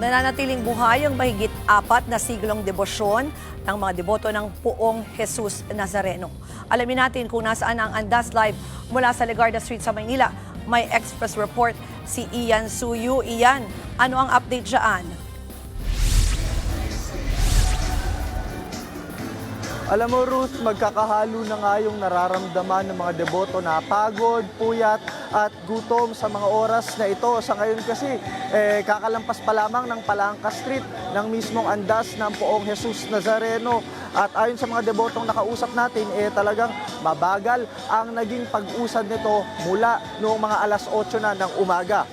Nananatiling buhay ang mahigit 4 na siglong debosyon ng mga deboto ng Poong Jesus Nazareno. Alamin natin kung nasaan ang Andas Live mula sa Legarda Street sa Maynila. May Express Report si Ian Suyu. Ian, ano ang update dyan? Alam mo Ruth, magkakahalo na nga yung nararamdaman ng mga deboto na pagod, puyat at gutom sa mga oras na ito. Sa ngayon kasi, kakalampas pa lamang ng Palangka Street ng mismong andas ng Poong Jesus Nazareno. At ayon sa mga debotong nakausap natin, talagang mabagal ang naging pag-usad nito mula noong mga alas 8 na ng umaga.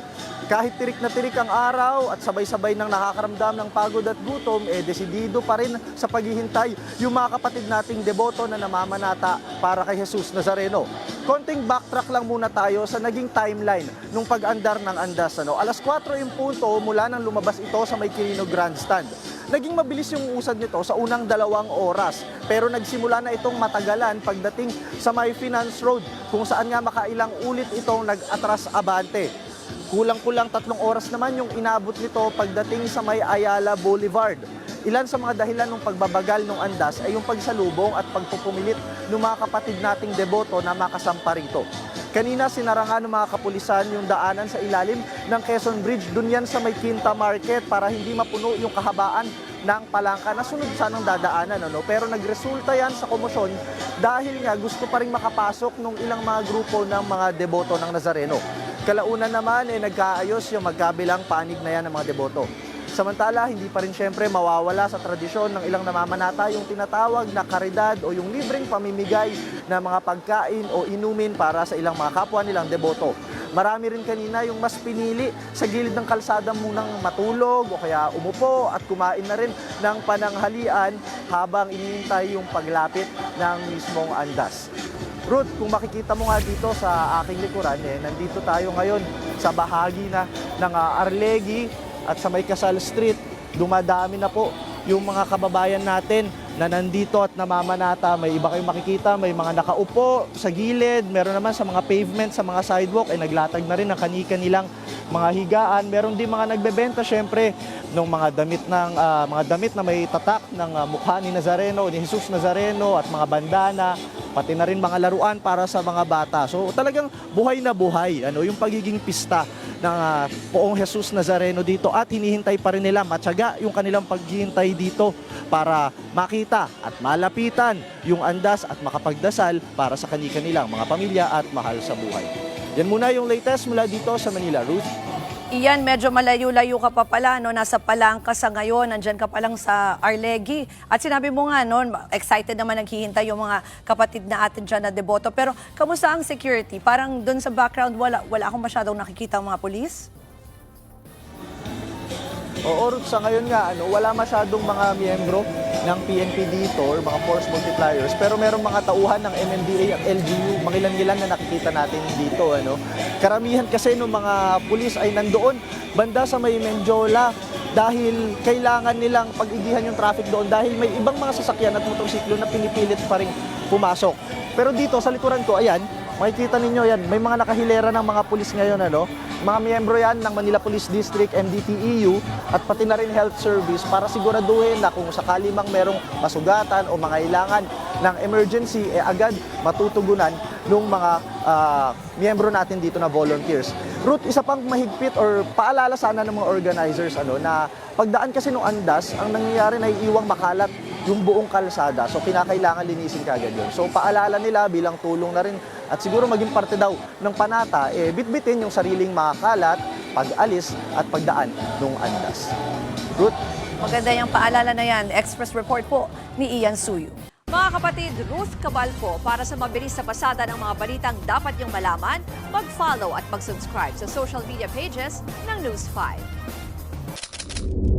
Kahit tirik na tirik ang araw at sabay-sabay nang nakakaramdam ng pagod at gutom, desidido pa rin sa paghihintay yung mga kapatid nating deboto na namamanata para kay Jesus Nazareno. Konting backtrack lang muna tayo sa naging timeline nung pag-andar ng andas. Alas 4 yung punto mula nang lumabas ito sa may Quirino Grandstand. Naging mabilis yung usad nito sa unang 2 oras, pero nagsimula na itong matagalan pagdating sa may Finance Road kung saan nga makailang ulit itong nag-atras abante. Kulang-kulang 3 oras naman yung inabot nito pagdating sa may Ayala Boulevard. Ilan sa mga dahilan ng pagbabagal ng andas ay yung pagsalubong at pagpupumilit ng mga kapatid nating deboto na makasampa rito. Kanina sinarangan ng mga kapulisan yung daanan sa ilalim ng Quezon Bridge, dun yan sa may Quinta Market para hindi mapuno yung kahabaan ng palangka na sunod sanang dadaanan. Pero nagresulta yan sa komosyon dahil nga gusto pa rin makapasok ng ilang mga grupo ng mga deboto ng Nazareno. Kalaunan naman, nagkaayos yung magkabilang panig na yan ng mga deboto. Samantala, hindi pa rin syempre mawawala sa tradisyon ng ilang namamanata yung tinatawag na karidad o yung libreng pamimigay ng mga pagkain o inumin para sa ilang mga kapwa nilang deboto. Marami rin kanina yung mas pinili sa gilid ng kalsada munang matulog o kaya umupo at kumain na rin ng pananghalian habang iniintay yung paglapit ng mismong andas. Ruth, kung makikita mo nga dito sa aking likuran, nandito tayo ngayon sa bahagi na ng Arlegui at sa may Casal Street. Dumadami na po yung mga kababayan natin na nandito at namamanata. May iba kayong makikita, may mga nakaupo sa gilid, meron naman sa mga pavement, sa mga sidewalk, ay naglatag na rin ng kani-kanilang mga higaan. Meron din mga nagbebenta syempre ng mga damit na may tatak ng mukha ni Nazareno, ni Jesus Nazareno at mga bandana, pati na rin mga laruan para sa mga bata. So talagang buhay na buhay yung pagiging pista ng Poong Jesus Nazareno dito at hinihintay pa rin nila, matyaga yung kanilang paghihintay dito para makita at malapitan yung andas at makapagdasal para sa kanilang mga pamilya at mahal sa buhay. Yan muna yung latest mula dito sa Manila, Ruth. Iyan, medyo malayo-layo ka pa pala, nasa Palangka sa ngayon, nandyan ka pa lang sa Arlegui. At sinabi mo nga, excited naman naghihintay yung mga kapatid na atin dyan na deboto. Pero kamusta ang security? Parang dun sa background, wala akong masyadong nakikita ang mga polis? Oo, Ruth, sa ngayon nga, wala masyadong mga miyembro ng PNP dito or mga force multipliers, pero merong mga tauhan ng MMDA at LGU, mangilan-ngilan na nakikita natin dito. Karamihan kasi ng mga pulis ay nandoon banda sa may Menjola dahil kailangan nilang pag-igihan yung traffic doon dahil may ibang mga sasakyan at motorsiklo na pinipilit pa rin pumasok. Pero dito sa likuran ko, ayan, makikita ninyo yan, may mga nakahilera ng mga pulis ngayon, mga miyembro yan ng Manila Police District, MDPEU at pati na rin Health Service para siguraduhin na kung sakali mang merong masugatan o mga ilangan ng emergency, agad matutugunan ng mga miyembro natin dito na volunteers. Ruth, isa pang mahigpit or paalala sana ng mga organizers na pagdaan kasi ng andas, ang nangyayari na iiwang makalat yung buong kalsada. So kinakailangan linisin kagad yun. So paalala nila bilang tulong na rin at siguro maging parte daw ng panata, bitbitin yung sariling makakalat, pag-alis at pagdaan ng andas. Ruth? Maganda yung paalala na yan. Express Report po ni Ian Suyu. Mga kapatid, Ruth Cabal po, para sa mabilis na pasada ng mga balitang dapat niyong malaman, mag-follow at mag-subscribe sa social media pages ng News 5.